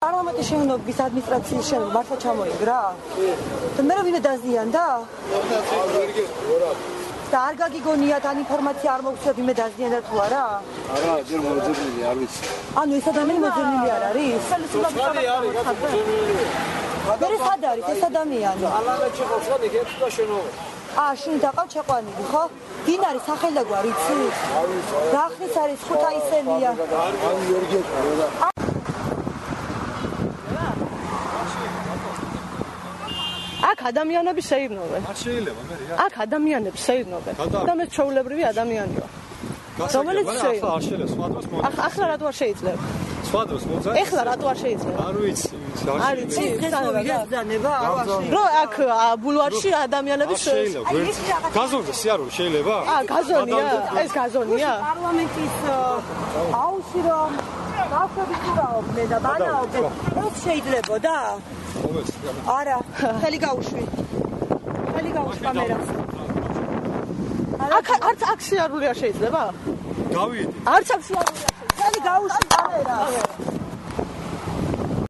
პარლამენტის შენობების ადმინისტრაციის შენობა მართლა ჩამოიგრა? და მე ვინმე დაზიანდა? და არ გაგიგონიათ ან ინფორმაცია არ მოგცეთ ვინმე დაზიანდა თუ არა? არა, ჯერ მოძებნილი არ ვიცი. ანუ ეს ადამიანი მოძებნილი არ არის? მე სად არის ეს ადამიანი? ალანაჩი ხალხს იგებს და შენობა. შენ დაყავ ჩაყვანილი, ხო? ვინ არის სახელი და გვარი იცი? რა ხნის არის ხუთაისელია? აქ ადამიანები შეიძნობენ. არ შეიძლება მე რა. აქ ადამიანები შეიძნობენ. და მე ჩვეულებრივი ადამიანი ვარ. რომელიც ახლა არ შეიძლება სხვა დროს მოძებნ. ახლა რატო არ შეიძლება? სხვა დროს მოძებნ. ეხლა რატო არ შეიძლება? არ ვიცი. არ იცი ზანება? რო აქ ბულვარში ადამიანები შეიძლება. გაზონზე სიარული შეიძლება? გაზონია? ეს გაზონია? პარლამენტის აუზი რომ გავხდები და ბანაობდე. ეს შეიძლებოდა? არა, ხელი გაუშვი. ხელი გაუშვი კამერას. არც აქსიარული არ შეიძლება? გავიდი. არც აქსიარული არ შეიძლება. ხელი გაუშვი კამერას.